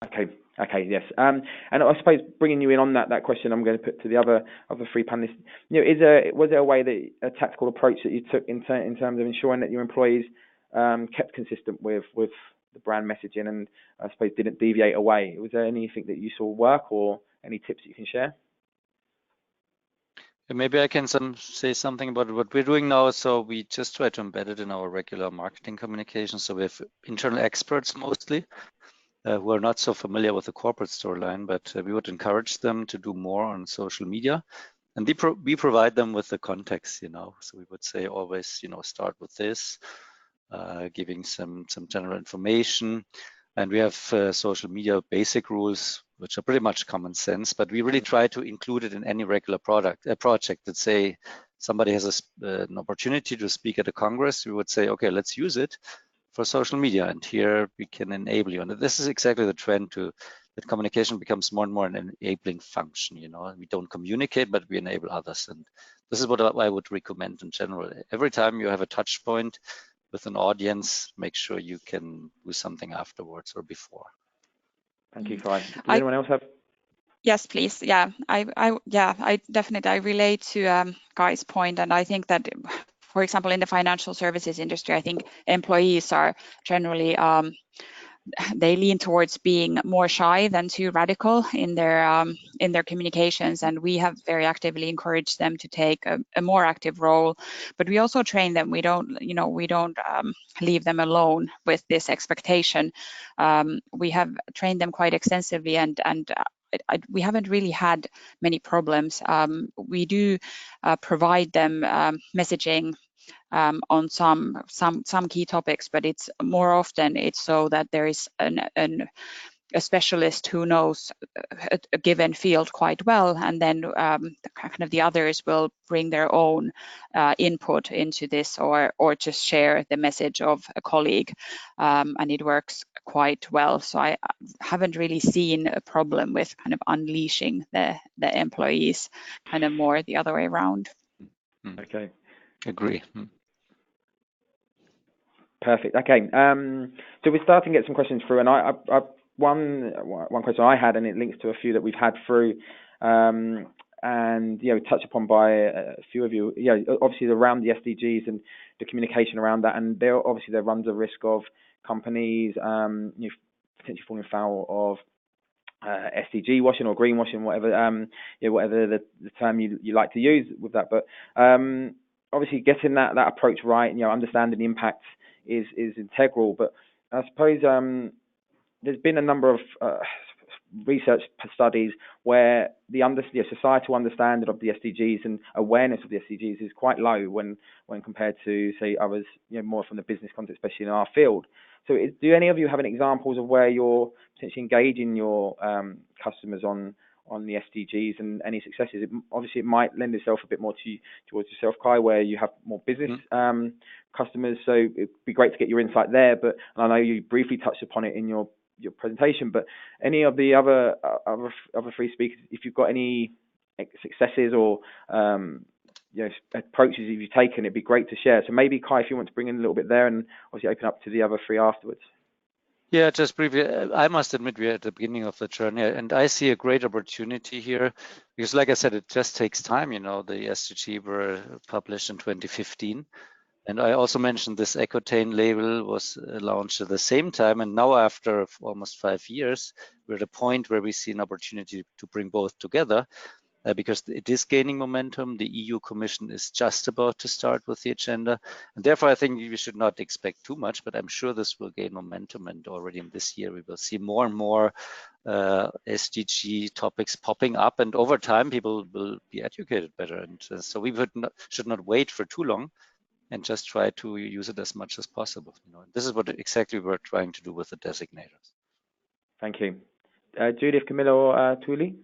Okay, yes. And I suppose bringing you in on that question, I'm going to put to the other 3 panelists. Was there a way a tactical approach that you took in terms of ensuring that your employees kept consistent with the brand messaging, and I suppose didn't deviate away? Was there anything that you saw work, or any tips that you can share? Maybe I can say something about what we're doing now. So we just try to embed it in our regular marketing communication. So we have internal experts mostly who are not so familiar with the corporate storyline, but we would encourage them to do more on social media. And we provide them with the context, So we would say always, start with this, giving some general information. And we have social media basic rules, which are pretty much common sense, but we really try to include it in any regular project. Let's say somebody has an opportunity to speak at a Congress, we would say, okay, let's use it for social media, and here we can enable you. And this is exactly the trend that communication becomes more and more an enabling function. We don't communicate, but we enable others. And this is what I would recommend in general. Every time you have a touch point with an audience, make sure you can do something afterwards or before. Thank you, Kai. Does anyone else have? Yes, please. Yeah, I definitely relate to Kai's point, and I think that, for example, in the financial services industry, I think employees are generally they lean towards being more shy than too radical in their communications, and we have very actively encouraged them to take a more active role. But we also train them. We don't leave them alone with this expectation. We have trained them quite extensively, and we haven't really had many problems. We do provide them messaging on some key topics, but it's more often it's so that there is a specialist who knows a given field quite well, and then kind of the others will bring their own input into this, or just share the message of a colleague, and it works quite well. So I haven't really seen a problem with kind of unleashing the employees, kind of more the other way around. Okay. Agree. Perfect. Okay. So we're starting to get some questions through, and I one question I had, and it links to a few that we've had through, and touched upon by a few of you. Obviously around the SDGs and the communication around that, and there runs a risk of companies potentially falling foul of SDG washing or greenwashing, whatever whatever the term you like to use with that. But obviously getting that approach right, understanding the impacts is integral. But I suppose there's been a number of research studies where the societal understanding of the SDGs and awareness of the SDGs is quite low when compared to, say, others, more from the business context, especially in our field. So do any of you have any examples of where you're potentially engaging your customers on the SDGs and any successes? Obviously, it might lend itself a bit more towards yourself, Kai, where you have more business customers. So it'd be great to get your insight there. But I know you briefly touched upon it in your presentation. But any of the other three speakers, if you've got any successes or approaches that you've taken, it'd be great to share. So maybe, Kai, if you want to bring in a little bit there, and obviously open up to the other three afterwards. Yeah, just briefly, I must admit we're at the beginning of the journey, and I see a great opportunity here because, like I said, it just takes time. The SDG were published in 2015, and I also mentioned this Ecotane label was launched at the same time, and now after almost 5 years, we're at a point where we see an opportunity to bring both together. Because it is gaining momentum. The EU Commission is just about to start with the agenda. And therefore, I think we should not expect too much, but I'm sure this will gain momentum. And already in this year, we will see more and more SDG topics popping up. And over time, people will be educated better. And so we should not wait for too long and just try to use it as much as possible. This is what exactly we're trying to do with the designators. Thank you. Judith, Camilla, or Tuuli?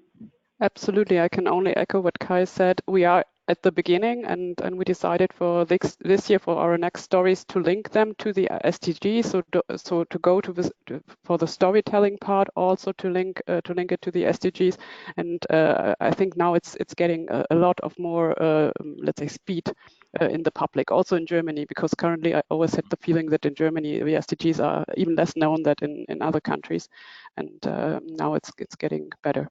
Absolutely, I can only echo what Kai said. We are at the beginning, and we decided for this year for our next stories to link them to the SDGs. So to go to for the storytelling part, also to link it to the SDGs. And I think now it's getting a lot of more let's say speed in the public, also in Germany, because currently I always had the feeling that in Germany the SDGs are even less known than in other countries, and now it's getting better.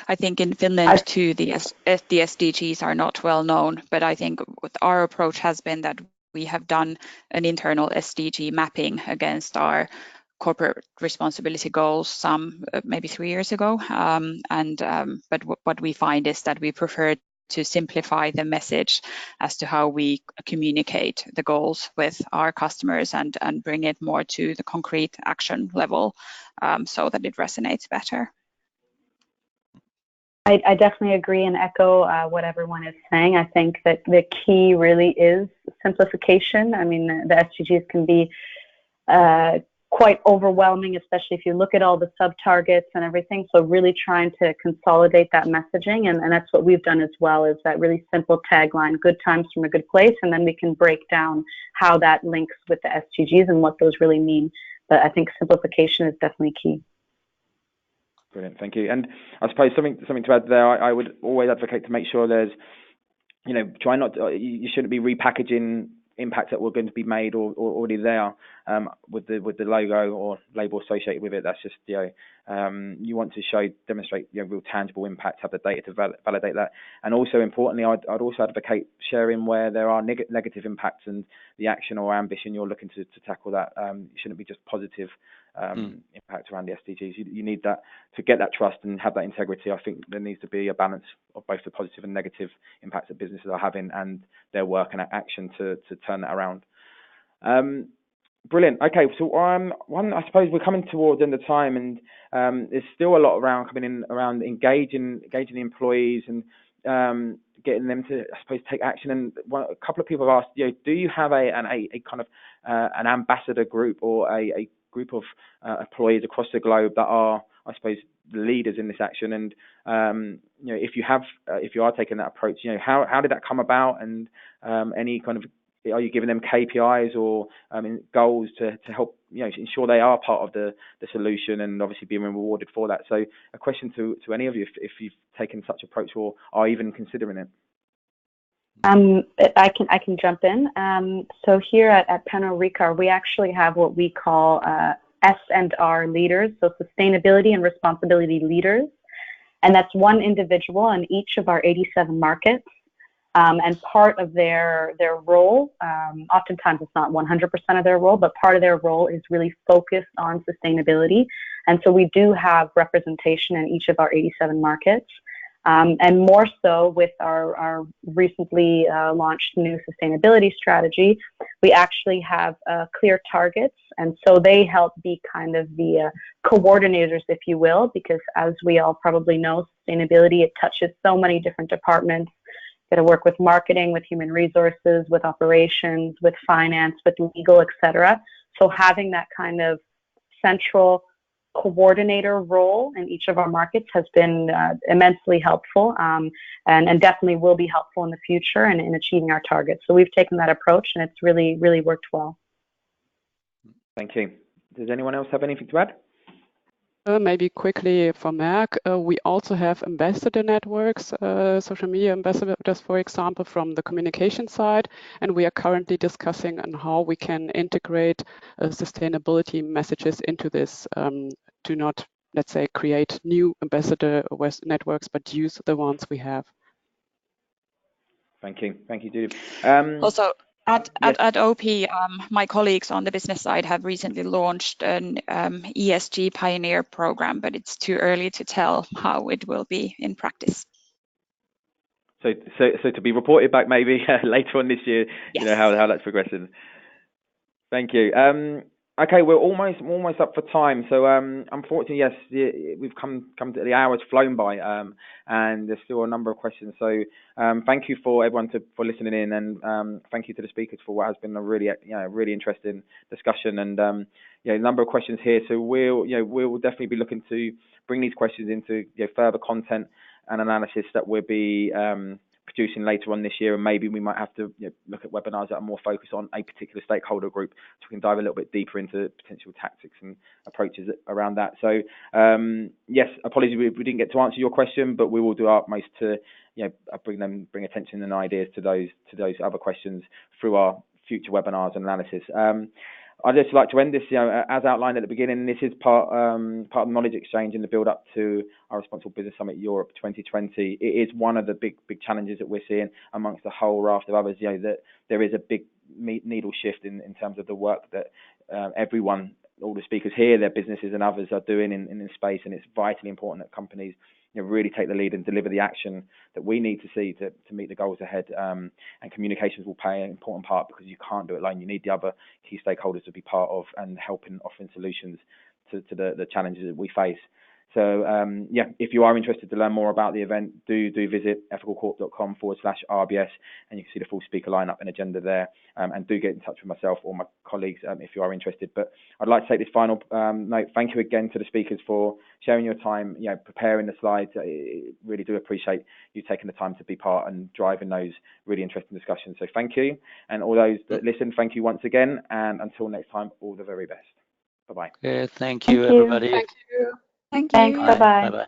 I think in Finland too, the SDGs are not well known, but I think our approach has been that we have done an internal SDG mapping against our corporate responsibility goals maybe 3 years ago. But what we find is that we prefer to simplify the message as to how we communicate the goals with our customers and bring it more to the concrete action level, so that it resonates better. I definitely agree and echo what everyone is saying. I think that the key really is simplification. I mean, the SDGs can be quite overwhelming, especially if you look at all the sub-targets and everything. So really trying to consolidate that messaging, and that's what we've done as well, is that really simple tagline, good times from a good place, and then we can break down how that links with the SDGs and what those really mean. But I think simplification is definitely key. Brilliant, thank you. And I suppose something to add there, I would always advocate to make sure there's, try not to, you shouldn't be repackaging impacts that were going to be made or already there with the logo or label associated with it. That's just, you want to demonstrate real tangible impact, have the data to validate that. And also importantly, I'd also advocate sharing where there are negative impacts and the action or ambition you're looking to tackle that. It shouldn't be just positive impact around the SDGs. You need that to get that trust and have that integrity. I think there needs to be a balance of both the positive and negative impacts that businesses are having and their work and action to turn that around. Brilliant. Okay, so I suppose we're coming towards the end of time, and there's still a lot around engaging the employees and getting them to, I suppose, take action. And a couple of people have asked, do you have a kind of an ambassador group or a group of employees across the globe that are, I suppose, the leaders in this action. And you know, if you are taking that approach, you know, how did that come about, and any kind of, are you giving them KPIs or goals to help, you know, ensure they are part of the solution and obviously being rewarded for that? So a question to any of you, if you've taken such approach or are even considering it. I can jump in. So here at Pernod Ricard, we actually have what we call S&R leaders, so sustainability and responsibility leaders, and that's one individual in each of our 87 markets. And part of their role, oftentimes it's not 100% of their role, but part of their role is really focused on sustainability. And so we do have representation in each of our 87 markets. And more so with our recently launched new sustainability strategy, we actually have clear targets. And so they help be kind of the coordinators, if you will, because as we all probably know, sustainability, it touches so many different departments. Got to work with marketing, with human resources, with operations, with finance, with legal, etc. So having that kind of central coordinator role in each of our markets has been immensely helpful, and definitely will be helpful in the future and in achieving our targets. So we've taken that approach, and it's really worked well. Thank you. Does anyone else have anything to add? Maybe quickly for Merck, we also have ambassador networks, social media ambassadors, for example, from the communication side, and we are currently discussing on how we can integrate sustainability messages into this, to not, let's say, create new ambassador networks, but use the ones we have. Thank you, Judith. Also, at OP, my colleagues on the business side have recently launched an ESG pioneer program, but it's too early to tell how it will be in practice. So to be reported back maybe later on this year, yes. You know, how that's progressing. Thank you. Okay, we're almost up for time. So unfortunately, yes, we've come to the hour's flown by, and there's still a number of questions. So thank you for everyone for listening in, and thank you to the speakers for what has been a really interesting discussion, and a number of questions here. So we'll definitely be looking to bring these questions into further content and analysis that we'll be producing later on this year, and maybe we might have to look at webinars that are more focused on a particular stakeholder group, so we can dive a little bit deeper into potential tactics and approaches around that. So yes, apologies we didn't get to answer your question, but we will do our utmost to bring attention and ideas to those other questions through our future webinars and analysis. I'd just like to end this, as outlined at the beginning. This is part of the knowledge exchange in the build up to our Responsible Business Summit Europe 2020. It is one of the big challenges that we're seeing amongst a whole raft of others. That there is a big needle shift in terms of the work that everyone, all the speakers here, their businesses and others are doing in this space, and it's vitally important that companies really take the lead and deliver the action that we need to see to meet the goals ahead. And communications will play an important part, because you can't do it alone. You need the other key stakeholders to be part of and helping offering solutions to the challenges that we face. So if you are interested to learn more about the event, do visit ethicalcorp.com/RBS, and you can see the full speaker lineup and agenda there. And do get in touch with myself or my colleagues if you are interested. But I'd like to take this final note. Thank you again to the speakers for sharing your time, preparing the slides. I really do appreciate you taking the time to be part and driving those really interesting discussions. So thank you, and all those that listen, thank you once again. And until next time, all the very best. Bye bye. Okay, thank you, everybody. Thank you. Thank you. Thanks. Bye bye. Bye bye.